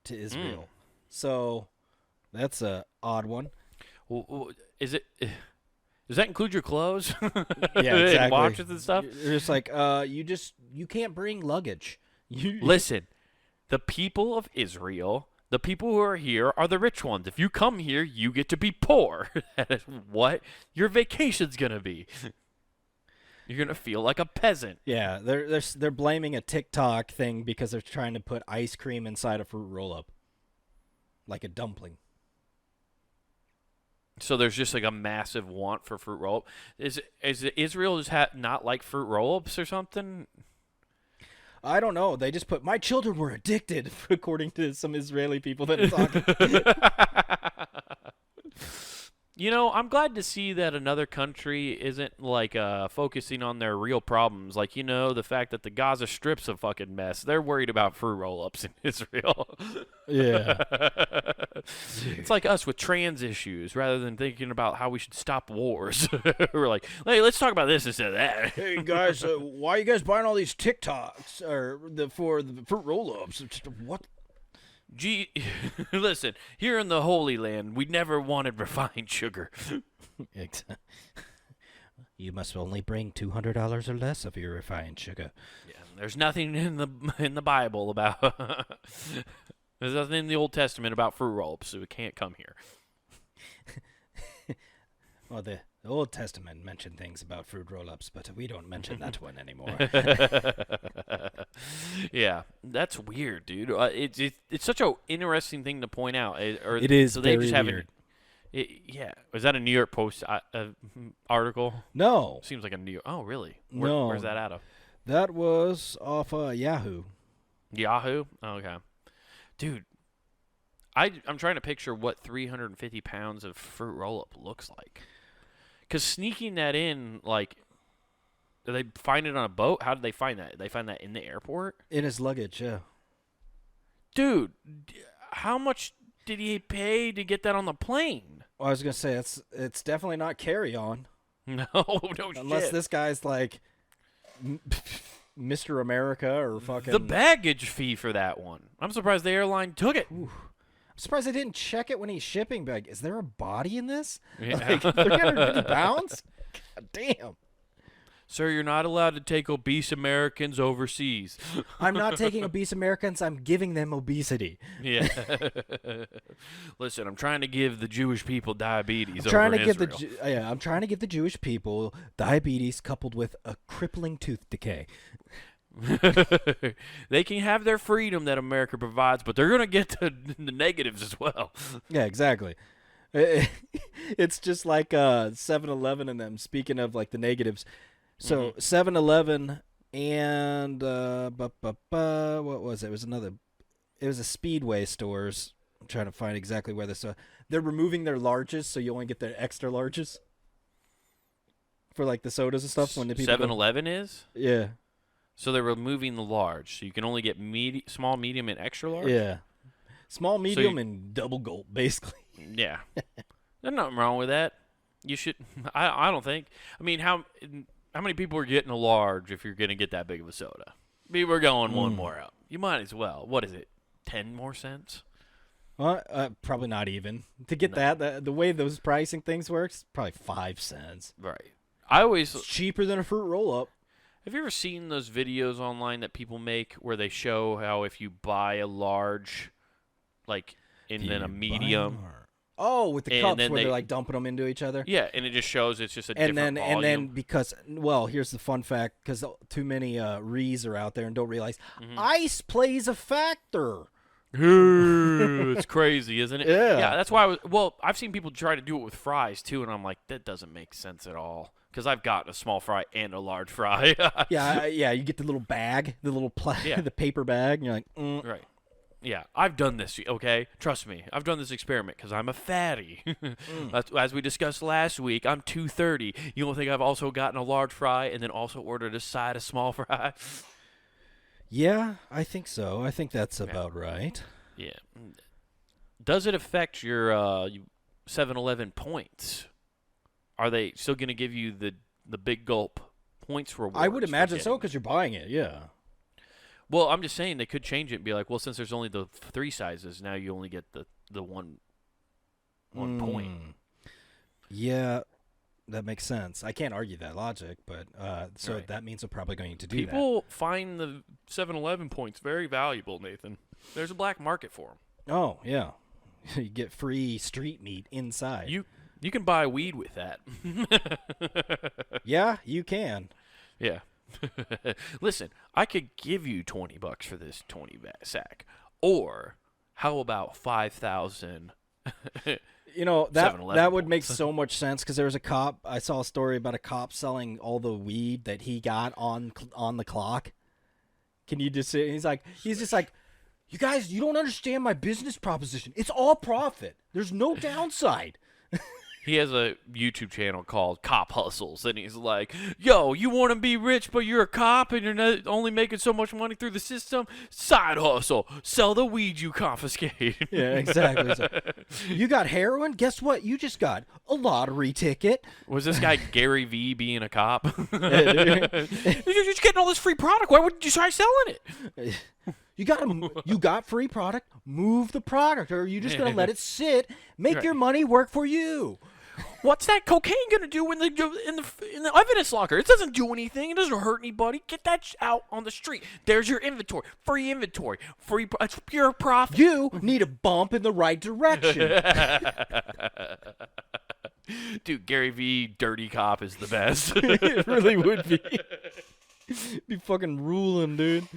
to Israel. So that's a odd one. Is it? Does that include your clothes? Yeah, And exactly. watches and stuff. You're just like, you can't bring luggage. Listen, the people of Israel, the people who are here, are the rich ones. If you come here, you get to be poor. That is what your vacation's gonna be. You're gonna feel like a peasant. Yeah, they're blaming a TikTok thing because they're trying to put ice cream inside a fruit roll-up, like a dumpling. So there's just like a massive want for fruit roll-up. Is Israel just not like fruit roll-ups or something? I don't know. They just put my children were addicted, according to some Israeli people that are talking. You know, I'm glad to see that another country isn't like focusing on their real problems. Like, you know, the fact that the Gaza Strip's a fucking mess. They're worried about fruit roll-ups in Israel. Yeah. It's like us with trans issues rather than thinking about how we should stop wars. We're like, hey, let's talk about this instead of that. Hey guys, why are you guys buying all these TikToks for the fruit roll-ups? What? Gee, listen, here in the Holy Land, we never wanted refined sugar. You must only bring $200 or less of your refined sugar. Yeah, there's nothing in the Bible about. There's nothing in the Old Testament about fruit roll-ups, so it can't come here. Well, the Old Testament mentioned things about fruit roll-ups, but we don't mention that one anymore. Yeah, that's weird, dude. It's such an interesting thing to point out. It is so they very just weird. Yeah, was that a New York Post article? No, Seems like a New York. Oh, really? No. Where's that out of? that was off Yahoo. Yahoo. Oh, okay, dude. I'm trying to picture what 350 pounds of fruit roll-up looks like. Because sneaking that in, like, did they find it on a boat? How did they find that? Did they find that in the airport? In his luggage, yeah. Dude, how much did he pay to get that on the plane? Well, I was gonna say it's definitely not carry-on No, no unless shit. this guy's like Mr. America or fucking. The baggage fee for that one. I'm surprised the airline took it. I'm surprised they didn't check it when he's shipping. Like, is there a body in this? Yeah. Like 350 pounds? God damn. Sir, you're not allowed to take obese Americans overseas. I'm not taking obese Americans. I'm giving them obesity. Yeah. Listen, I'm trying to give the Jewish people diabetes I'm trying over to in give Israel. I'm trying to give the Jewish people diabetes coupled with a crippling tooth decay. They can have their freedom that America provides, but they're going to get the negatives as well. Yeah, exactly. It's just like 7-Eleven and them. Speaking of like the negatives, so 7-Eleven and what was it? It was another. It was a Speedway stores. I'm trying to find exactly where this. They're removing their larges, so you only get the extra larges for like the sodas and stuff. When the people 7-Eleven is? Yeah. So they're removing the large, so you can only get small, medium, and extra large? Yeah. Small, medium, and double gulp, basically. Yeah. There's nothing wrong with that. You should. I don't think. I mean, how many people are getting a large if you're going to get that big of a soda? People are going one more up. You might as well. What is it? 10 more cents? Well, probably not even. To get that, the way those pricing things works, probably 5 cents. Right. It's cheaper than a fruit roll-up. Have you ever seen those videos online that people make where they show how if you buy a large, like, and then a medium? Oh, with the cups where they're like dumping them into each other. Yeah, and it just shows it's just a different volume. And then because here's the fun fact, because too many Rees are out there and don't realize ice plays a factor. It's crazy, isn't it? Yeah. That's why I've seen people try to do it with fries too, and I'm like, that doesn't make sense at all. Because I've got a small fry and a large fry. yeah, you get the little bag, the little the paper bag, and you're like, Right. Yeah, I've done this, okay? Trust me. I've done this experiment because I'm a fatty. As we discussed last week, I'm 230. You don't think I've also gotten a large fry and then also ordered a side of small fry? Yeah, I think so. I think that's about right. Yeah. Does it affect your 7-Eleven points? Are they still going to give you the big gulp points reward? I would imagine so because you're buying it, yeah. Well, I'm just saying they could change it and be like, well, since there's only the 3 sizes, now you only get the one point. Yeah, that makes sense. I can't argue that logic, but that means they're probably going to do that. People find the 7-Eleven points very valuable, Nathan. There's a black market for them. Oh, yeah. You get free street meat inside. You can buy weed with that. Yeah, you can. Yeah. Listen, I could give you $20 for this 20 sack, or how about 5,000? You know that would make points. so much sense because there was a cop. I saw a story about a cop selling all the weed that he got on the clock. Can you just see? He's just like, you guys, you don't understand my business proposition. It's all profit. There's no downside. He has a YouTube channel called Cop Hustles, and he's like, yo, you want to be rich, but you're a cop, and you're not only making so much money through the system? Side hustle. Sell the weed you confiscate. Yeah, exactly. So, you got heroin? Guess what? You just got a lottery ticket. Was this guy Gary V being a cop? Yeah, You're just getting all this free product. Why wouldn't you try selling it? You got free product. Move the product, or are you just gonna let it sit? Make your money work for you. What's that cocaine gonna do in the evidence locker? It doesn't do anything. It doesn't hurt anybody. Get that out on the street. There's your inventory. Free inventory. It's pure profit. You need a bump in the right direction. Dude, Gary V. Dirty Cop is the best. It really would be. Be fucking ruling, dude.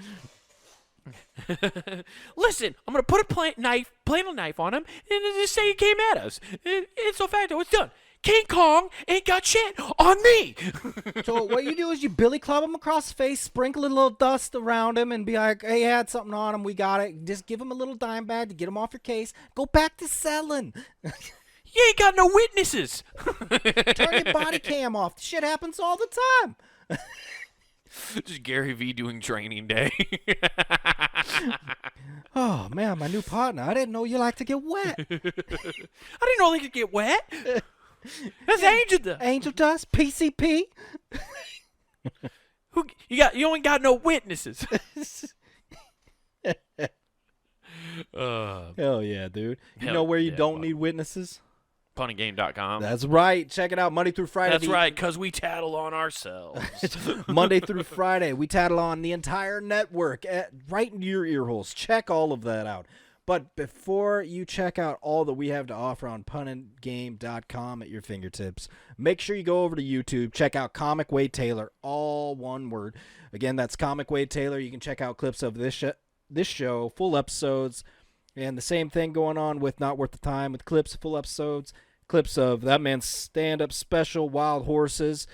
Listen, I'm gonna put a plantal knife on him, and then just say he came at us. It's so facto, it's done. King Kong ain't got shit on me. So what you do is you billy club him across the face, sprinkle a little dust around him, and be like, "Hey, he had something on him. We got it." Just give him a little dime bag to get him off your case. Go back to selling. You ain't got no witnesses. Turn your body cam off. Shit happens all the time. Just Gary V doing training day. Oh man, my new partner. I didn't know you like to get wet. I didn't know they could get wet. That's angel dust. Angel dust, PCP. You ain't got no witnesses. Hell yeah, dude. You know where you don't need witnesses? punandgame.com. That's right. Check it out Monday through Friday. That's right, because we tattle on ourselves. Monday through Friday. We tattle on the entire network right into your ear holes. Check all of that out. But before you check out all that we have to offer on punandgame.com at your fingertips, make sure you go over to YouTube. Check out Comic Wade Taylor, all one word. Again, that's Comic Wade Taylor. You can check out clips of this show, full episodes, and the same thing going on with Not Worth the Time with clips, full episodes, clips of that man's stand-up special, Wild Horses,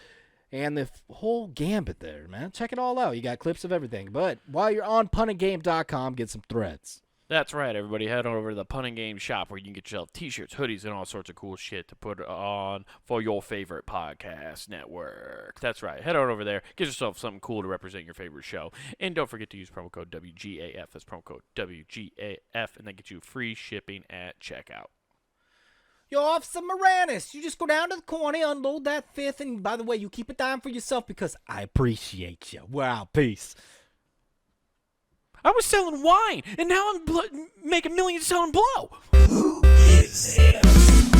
and the whole gambit there, man. Check it all out. You got clips of everything. But while you're on punandgame.com, get some threads. That's right, everybody. Head on over to the Pun and Game shop where you can get yourself t-shirts, hoodies, and all sorts of cool shit to put on for your favorite podcast network. That's right. Head on over there. Get yourself something cool to represent your favorite show. And don't forget to use promo code WGAF. That's promo code WGAF, and that gets you free shipping at checkout. Yo, Officer Moranis, you just go down to the corner, unload that fifth, and by the way, you keep a dime for yourself because I appreciate you. Wow, peace. I was selling wine, and now I'm making millions selling blow. Who is this?